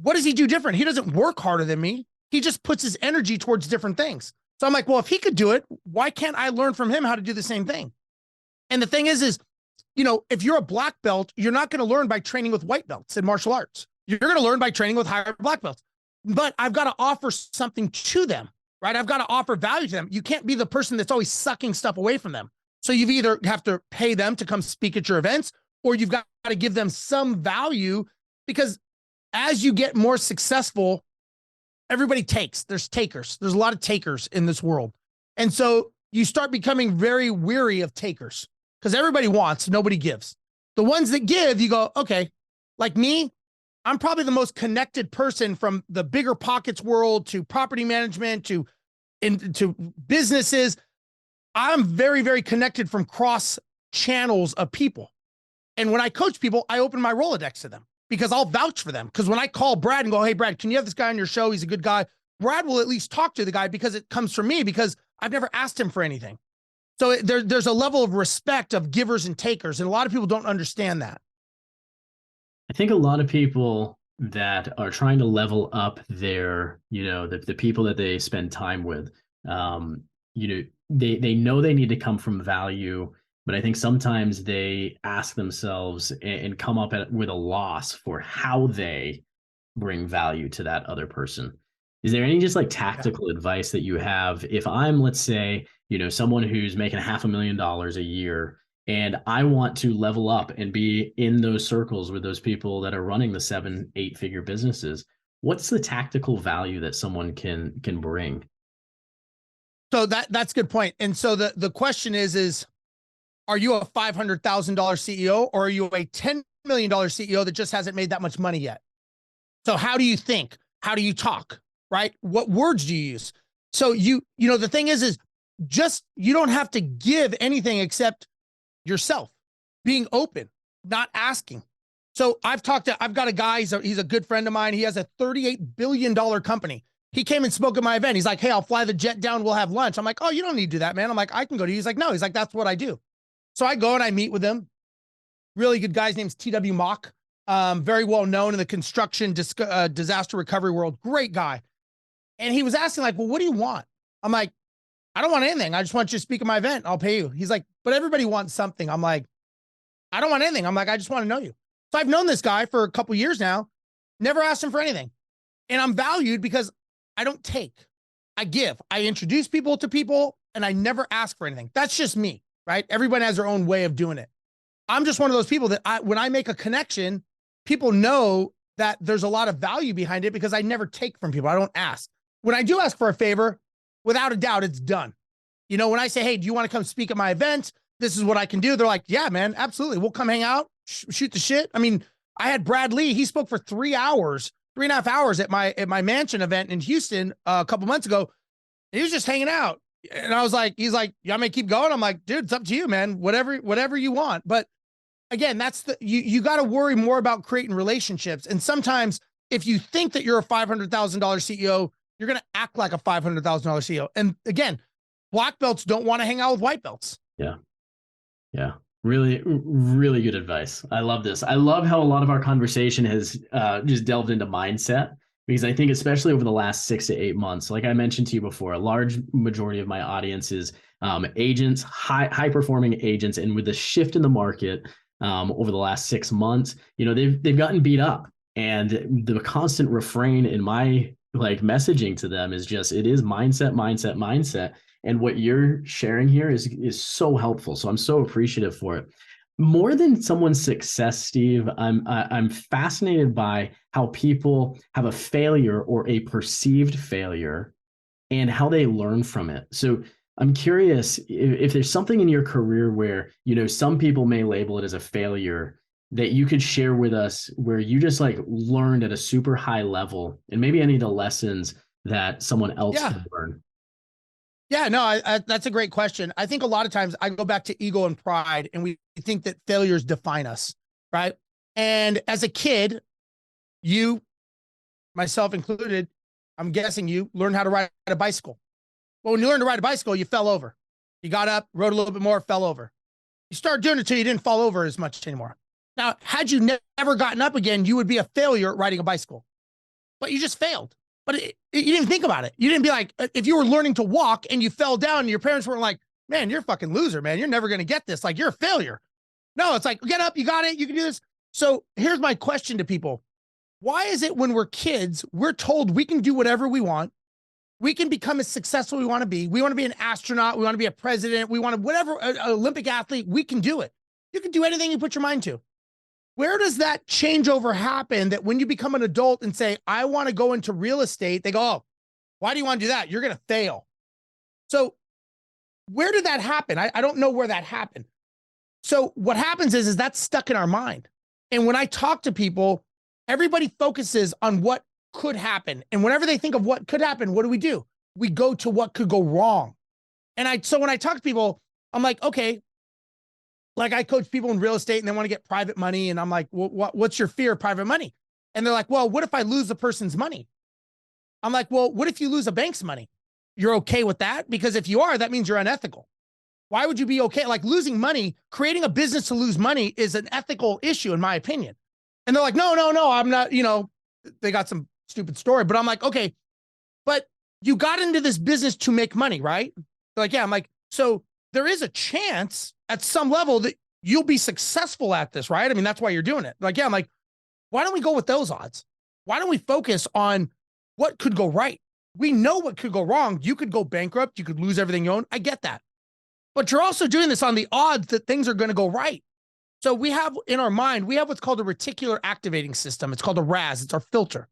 what does he do different? He doesn't work harder than me. He just puts his energy towards different things. So I'm like, well, if he could do it, why can't I learn from him how to do the same thing? And the thing is, if you're a black belt, you're not going to learn by training with white belts in martial arts. You're going to learn by training with higher black belts. But I've got to offer something to them. Right? I've got to offer value to them. You can't be the person that's always sucking stuff away from them. So you've either have to pay them to come speak at your events, or you've got to give them some value, because as you get more successful, everybody takes. There's takers. There's a lot of takers in this world. And so you start becoming very weary of takers, because everybody wants, nobody gives. The ones that give, you go, okay, like me, I'm probably the most connected person from the bigger pockets world to property management to businesses. I'm very, very connected from cross channels of people. And when I coach people, I open my Rolodex to them, because I'll vouch for them. Because when I call Brad and go, hey, Brad, can you have this guy on your show? He's a good guy. Brad will at least talk to the guy, because it comes from me, because I've never asked him for anything. So there's a level of respect of givers and takers. And a lot of people don't understand that. I think a lot of people that are trying to level up their, the people that they spend time with, they know they need to come from value, but I think sometimes they ask themselves and come up with a loss for how they bring value to that other person. Is there any just like tactical advice that you have? If I'm, let's say, someone who's making $500,000 a year, And I want to level up and be in those circles with those people that are running the 7, 8 figure businesses. What's the tactical value that someone can bring? So that's a good point. And so the question is are you a $500,000 CEO or are you a $10 million CEO that just hasn't made that much money yet? So how do you think? How do you talk? Right? What words do you use? So the thing is just, you don't have to give anything except yourself, being open, not asking. So I've got a guy, he's a good friend of mine. He has a $38 billion company. He came and spoke at my event. He's like, hey, I'll fly the jet down. We'll have lunch. I'm like, oh, you don't need to do that, man. I'm like, I can go to you. He's like, no, he's like, that's what I do. So I go and I meet with him. Really good guy. His name's TW Mock. Very well known in the construction disaster recovery world. Great guy. And he was asking like, well, what do you want? I'm like, I don't want anything. I just want you to speak at my event. I'll pay you. He's like, but everybody wants something. I'm like, I don't want anything. I'm like, I just want to know you. So I've known this guy for a couple years now, never asked him for anything. And I'm valued because I don't take, I give. I introduce people to people and I never ask for anything. That's just me, right? Everybody has their own way of doing it. I'm just one of those people that when I make a connection, people know that there's a lot of value behind it because I never take from people. I don't ask. When I do ask for a favor, without a doubt, it's done. You know, when I say, hey, do you want to come speak at my event? This is what I can do. They're like, yeah, man, absolutely. We'll come hang out, shoot the shit. I mean, I had Brad Lee. He spoke for 3.5 hours at my mansion event in Houston a couple months ago. He was just hanging out. And I was like, he's like, yeah, I may keep going. I'm like, dude, it's up to you, man. Whatever you want. But again, that's you got to worry more about creating relationships. And sometimes if you think that you're a $500,000 CEO, you're going to act like a $500,000 CEO. And again, black belts don't want to hang out with white belts. Yeah. Yeah. Really, really good advice. I love this. I love how a lot of our conversation has just delved into mindset, because I think especially over the last 6 to 8 months, like I mentioned to you before, a large majority of my audience is agents, high performing agents. And with the shift in the market over the last 6 months, you know, they've gotten beat up. And the constant refrain in my like messaging to them is just, it is mindset. And what you're sharing here is so helpful. So I'm so appreciative for it. More than someone's success, Steve, I'm fascinated by how people have a failure or a perceived failure and how they learn from it. So I'm curious if there's something in your career where, you know, some people may label it as a failure that you could share with us where you just like learned at a super high level, and maybe any of the lessons that someone else can learn. Yeah, no, that's a great question. I think a lot of times I go back to ego and pride, and we think that failures define us, right? And as a kid, you, myself included, I'm guessing you learned how to ride a bicycle. Well, when you learned to ride a bicycle, you fell over. You got up, rode a little bit more, fell over. You started doing it till you didn't fall over as much anymore. Now, had you never gotten up again, you would be a failure at riding a bicycle, but you just failed. But you didn't think about it. You didn't be like, if you were learning to walk and you fell down and your parents weren't like, man, you're a fucking loser, man. You're never going to get this. Like, you're a failure. No, it's like, get up. You got it. You can do this. So here's my question to people. Why is it when we're kids, we're told we can do whatever we want? We can become as successful we want to be. We want to be an astronaut. We want to be a president. We want to, whatever, an Olympic athlete. We can do it. You can do anything you put your mind to. Where does that changeover happen that when you become an adult and say, I want to go into real estate, they go, oh, why do you want to do that? You're going to fail. So where did that happen? I don't know where that happened. So what happens is that's stuck in our mind. And when I talk to people, everybody focuses on what could happen. And whenever they think of what could happen, what do? We go to what could go wrong. And so when I talk to people, I'm like, okay, like I coach people in real estate and they want to get private money. And I'm like, well, what's your fear of private money? And they're like, well, what if I lose the person's money? I'm like, well, what if you lose a bank's money? You're okay with that? Because if you are, that means you're unethical. Why would you be okay? Like losing money, creating a business to lose money is an ethical issue, in my opinion. And they're like, no, I'm not, you know, they got some stupid story, but I'm like, okay, but you got into this business to make money, right? They're like, yeah. I'm like, so there is a chance at some level that you'll be successful at this, right? I mean, that's why you're doing it. Like, yeah, I'm like, why don't we go with those odds? Why don't we focus on what could go right? We know what could go wrong. You could go bankrupt. You could lose everything you own. I get that. but you're also doing this on the odds that things are going to go right. So we have in our mind, we have what's called a reticular activating system. It's called a RAS. It's our filter.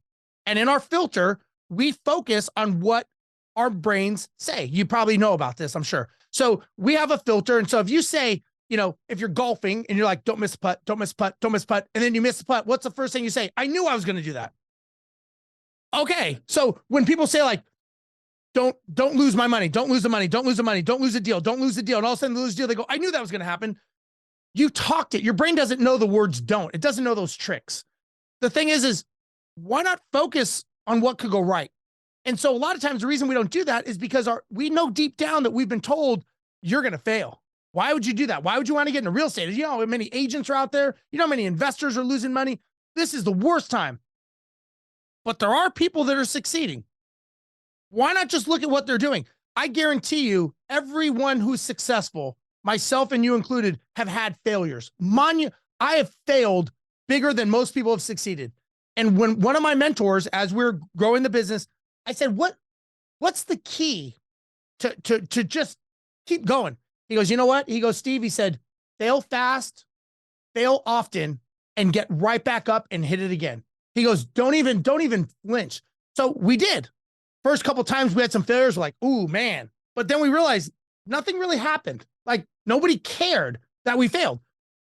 And in our filter, we focus on what our brains say. You probably know about this, I'm sure. So we have a filter. And so if you say, you know, if you're golfing and you're like, don't miss a putt, don't miss a putt, don't miss a putt, and then you miss a putt, what's the first thing you say? I knew I was going to do that. Okay. So when people say like, don't lose my money, don't lose the money, don't lose the money, don't lose the deal, don't lose the deal. And all of a sudden they lose the deal, they go, I knew that was going to happen. You talked it. Your brain doesn't know the words don't. It doesn't know those tricks. The thing is why not focus on what could go right? And so a lot of times the reason we don't do that is because we know deep down that we've been told you're going to fail. Why would you do that? Why would you want to get into real estate? You know how many agents are out there? You know how many investors are losing money? This is the worst time. But there are people that are succeeding. Why not just look at what they're doing? I guarantee you, everyone who's successful, myself and you included, have had failures. I have failed bigger than most people have succeeded. And when one of my mentors, as we're growing the business, I said, what's the key to just keep going? He goes, you know what? He goes, Steve, he said, fail fast, fail often, and get right back up and hit it again. He goes, don't even flinch. So we did. First couple times we had some failures, we're like, ooh, man. But then we realized nothing really happened. Like nobody cared that we failed.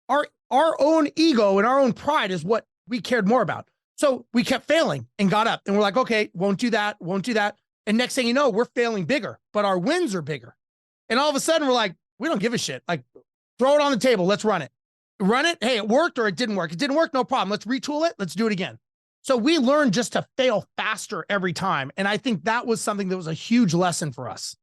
Our own ego and our own pride is what we cared more about. So we kept failing and got up and we're like, okay, won't do that. And next thing you know, we're failing bigger, but our wins are bigger. And all of a sudden we're like, we don't give a shit. Like throw it on the table. Let's run it. Run it. Hey, it worked or it didn't work. It didn't work. No problem. Let's retool it. Let's do it again. So we learned just to fail faster every time. And I think that was something that was a huge lesson for us.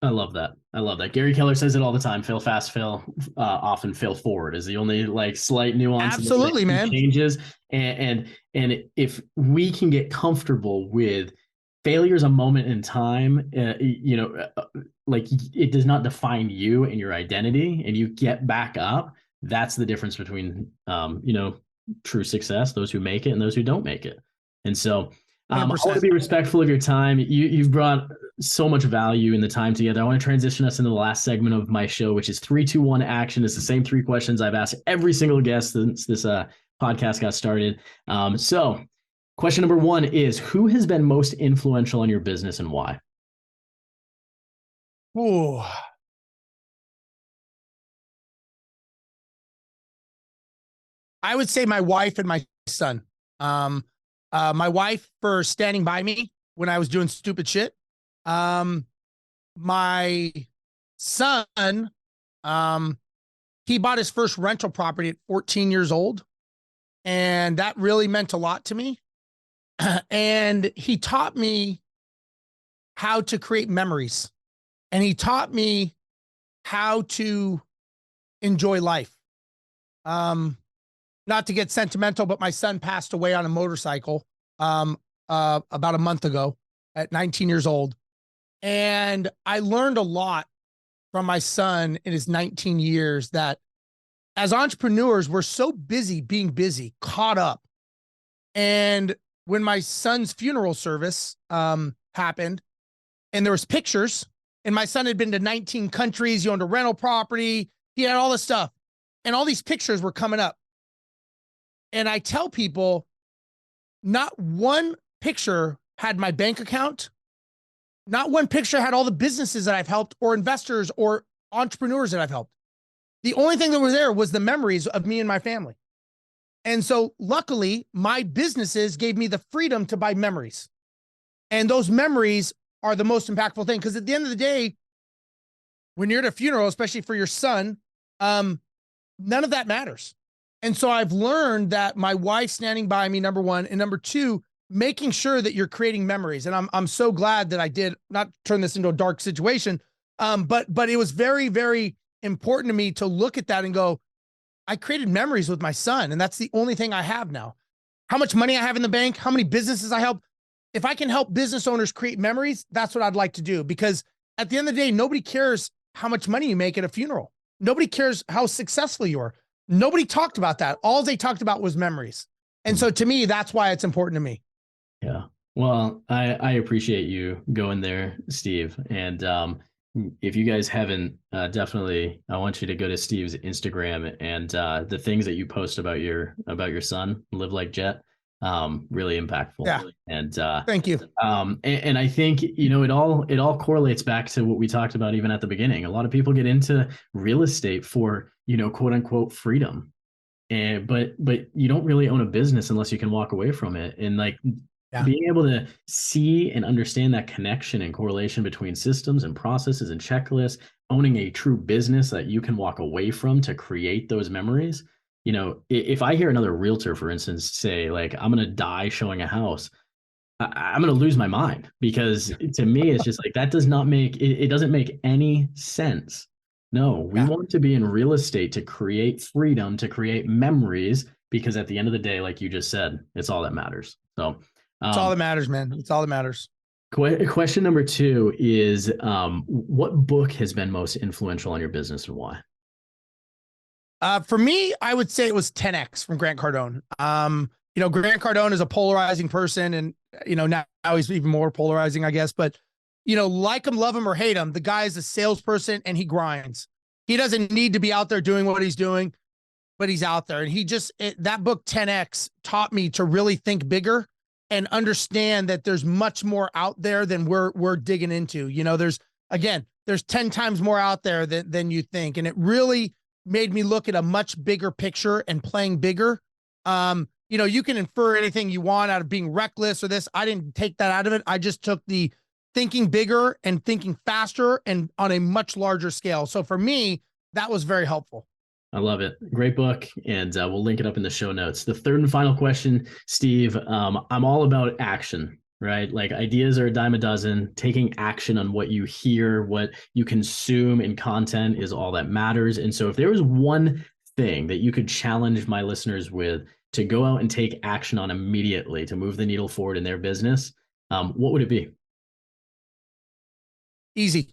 I love that. Gary Keller says it all the time. Fail fast, fail often, fail forward is the only like slight nuance. Absolutely, man. Changes. And if we can get comfortable with failure is a moment in time, like it does not define you and your identity, and you get back up. That's the difference between, true success, those who make it and those who don't make it. And so I want to be respectful of your time. You've brought so much value in the time together. I want to transition us into the last segment of my show, which is 3, 2, 1 action. It's the same 3 questions I've asked every single guest since this podcast got started. So question number 1 is, who has been most influential on your business and why? Oh, I would say my wife and my son. My wife for standing by me when I was doing stupid shit. My son, he bought his first rental property at 14 years old. And that really meant a lot to me. And he taught me how to create memories. And he taught me how to enjoy life. Not to get sentimental, but my son passed away on a motorcycle about a month ago at 19 years old. And I learned a lot from my son in his 19 years that as entrepreneurs, we're so busy being busy, caught up. And when my son's funeral service happened and there was pictures, and my son had been to 19 countries, he owned a rental property, he had all this stuff, and all these pictures were coming up. And I tell people, not one picture had my bank account. Not one picture had all the businesses that I've helped or investors or entrepreneurs that I've helped. The only thing that was there was the memories of me and my family. And so luckily, my businesses gave me the freedom to buy memories. And those memories are the most impactful thing. Because at the end of the day, when you're at a funeral, especially for your son, none of that matters. And so I've learned that my wife standing by me, number 1, and number 2, making sure that you're creating memories. And I'm so glad that I did not turn this into a dark situation. But it was very, very important to me to look at that and go, I created memories with my son. And that's the only thing I have now. How much money I have in the bank, how many businesses I help. If I can help business owners create memories, that's what I'd like to do. Because at the end of the day, nobody cares how much money you make at a funeral. Nobody cares how successful you are. Nobody talked about that. All they talked about was memories. And so to me, that's why it's important to me. Yeah. Well, I appreciate you going there, Steve. And If you guys haven't, definitely, I want you to go to Steve's Instagram and the things that you post about your son, Live Like Jet, really impactful. Yeah. And Thank you. and I think it all correlates back to what we talked about even at the beginning. A lot of people get into real estate for quote unquote freedom, and but you don't really own a business unless you can walk away from it. And like being able to see and understand that connection and correlation between systems and processes and checklists, owning a true business that you can walk away from to create those memories. If I hear another realtor, for instance, say like, I'm going to die showing a house, I'm going to lose my mind, because to me, it's just like, that does not make it doesn't make any sense. No, we want to be in real estate to create freedom, to create memories, because at the end of the day, like you just said, it's all that matters. So it's all that matters, man. It's all that matters. Question number 2 is, what book has been most influential on your business and why? For me, I would say it was 10X from Grant Cardone. Grant Cardone is a polarizing person, and now he's even more polarizing, I guess. But like him, love him, or hate him, the guy is a salesperson and he grinds. He doesn't need to be out there doing what he's doing, but he's out there. And that book 10X taught me to really think bigger and understand that there's much more out there than we're digging into. There's 10 times more out there than you think. And it really made me look at a much bigger picture and playing bigger. You can infer anything you want out of being reckless or this. I didn't take that out of it. I just took the thinking bigger and thinking faster and on a much larger scale. So for me, that was very helpful. I love it. Great book. And we'll link it up in the show notes. The third and final question, Steve, I'm all about action, right? Like, ideas are a dime a dozen. Taking action on what you hear, what you consume in content is all that matters. And so if there was one thing that you could challenge my listeners with to go out and take action on immediately to move the needle forward in their business, what would it be? Easy.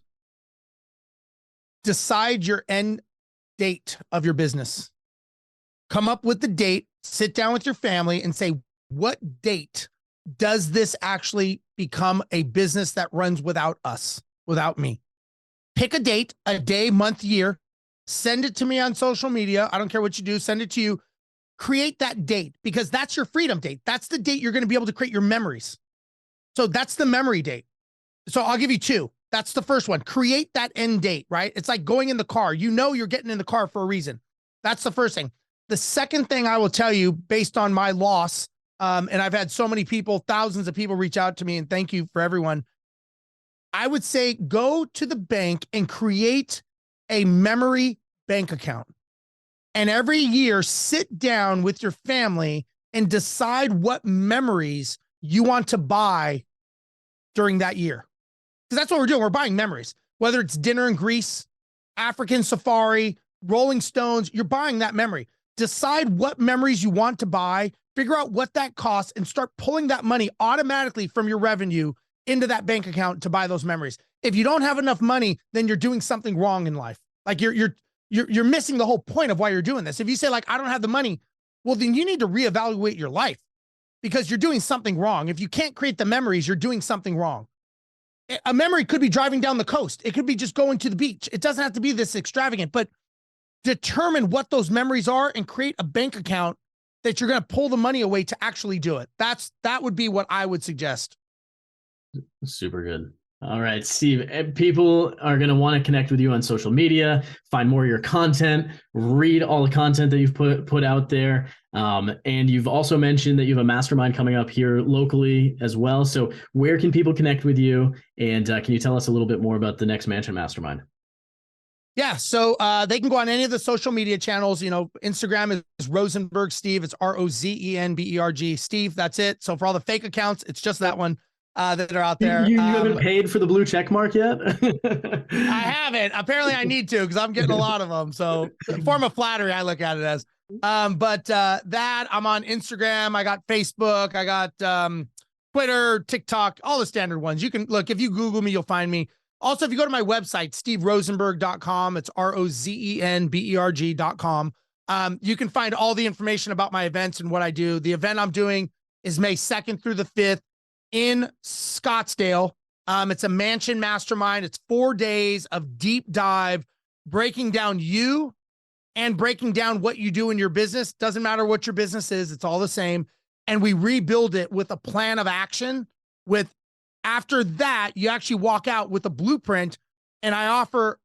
Decide your end date of your business. Come up with the date, sit down with your family and say, what date does this actually become a business that runs without us, without me? Pick a date, a day, month, year, send it to me on social media. I don't care what you do, send it to you. Create that date, because that's your freedom date. That's the date you're going to be able to create your memories. So that's the memory date. So I'll give you 2. That's the first one. Create that end date, right? It's like going in the car. You're getting in the car for a reason. That's the first thing. The second thing I will tell you, based on my loss, and I've had so many people, thousands of people reach out to me, and thank you for everyone. I would say go to the bank and create a memory bank account. And every year, sit down with your family and decide what memories you want to buy during that year. Because that's what we're doing. We're buying memories, whether it's dinner in Greece, African safari, Rolling Stones, you're buying that memory. Decide what memories you want to buy, figure out what that costs, and start pulling that money automatically from your revenue into that bank account to buy those memories. If you don't have enough money, then you're doing something wrong in life. Like you're missing the whole point of why you're doing this. If you say like, I don't have the money, well, then you need to reevaluate your life, because you're doing something wrong. If you can't create the memories, you're doing something wrong. A memory could be driving down the coast. It could be just going to the beach. It doesn't have to be this extravagant, but determine what those memories are and create a bank account that you're going to pull the money away to actually do it. That would be what I would suggest. Super good. All right, Steve, people are going to want to connect with you on social media, find more of your content, read all the content that you've put out there. And you've also mentioned that you have a mastermind coming up here locally as well. So where can people connect with you? And can you tell us a little bit more about the Next Mansion Mastermind? Yeah, so they can go on any of the social media channels. Instagram is Rozenberg Steve. It's Rozenberg Steve. That's it. So for all the fake accounts, it's just that one. That are out there. You haven't paid for the blue check mark yet? I haven't. Apparently I need to, because I'm getting a lot of them. So form of flattery, I look at it as. That I'm on Instagram. I got Facebook. I got Twitter, TikTok, all the standard ones. You can look, if you Google me, you'll find me. Also, if you go to my website, steverozenberg.com, it's ROZENBERG.com. You can find all the information about my events and what I do. The event I'm doing is May 2nd through the 5th. In Scottsdale, It's a mansion mastermind. It's 4 days of deep dive, breaking down you and breaking down what you do in your business. Doesn't matter what your business is. It's all the same. And we rebuild it with a plan of action. After that, you actually walk out with a blueprint, and I offer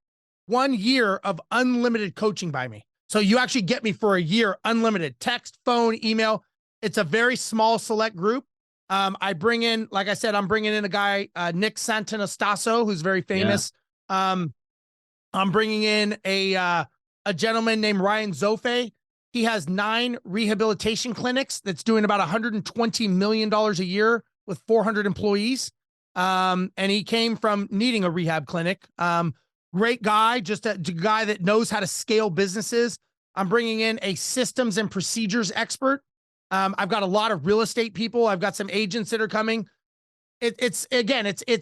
1 year of unlimited coaching by me. So you actually get me for a year, unlimited text, phone, email. It's a very small select group. I bring in, like I said, I'm bringing in a guy, Nick Santanastasso, who's very famous. Yeah. I'm bringing in a gentleman named Ryan Zofe. He has 9 rehabilitation clinics that's doing about $120 million a year with 400 employees. And he came from needing a rehab clinic. Great guy, just a guy that knows how to scale businesses. I'm bringing in a systems and procedures expert. I've got a lot of real estate people. I've got some agents that are coming. It's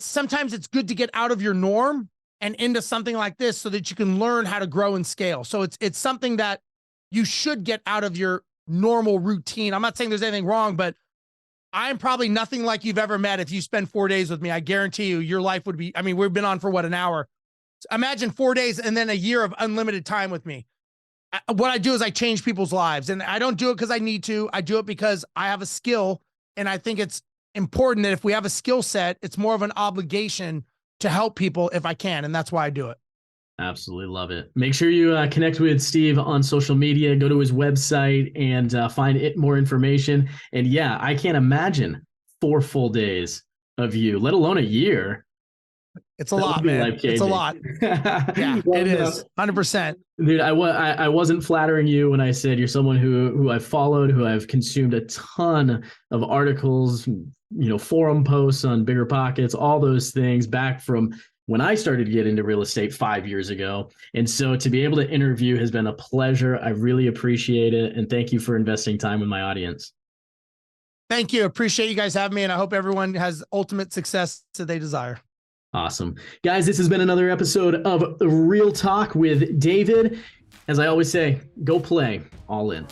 sometimes it's good to get out of your norm and into something like this so that you can learn how to grow and scale. So it's something that you should get out of your normal routine. I'm not saying there's anything wrong, but I'm probably nothing like you've ever met. If you spend 4 days with me, I guarantee you your life would be, I mean, we've been on for what, an hour. Imagine 4 days and then a year of unlimited time with me. What I do is I change people's lives, and I don't do it because I need to. I do it because I have a skill, and I think it's important that if we have a skill set, it's more of an obligation to help people if I can, and that's why I do it. Absolutely love it. Make sure you connect with Steve on social media, go to his website and find more information. And yeah, I can't imagine 4 full days of you, let alone a year. It's a lot, man. It's a lot. Yeah, well, it is 100%. Dude, I wasn't flattering you when I said you're someone who I've followed, who I've consumed a ton of articles, forum posts on Bigger Pockets, all those things back from when I started to get into real estate 5 years ago. And so to be able to interview has been a pleasure. I really appreciate it. And thank you for investing time with my audience. Thank you. Appreciate you guys having me. And I hope everyone has ultimate success that they desire. Awesome. Guys, this has been another episode of Real Talk with David. As I always say, go play all in.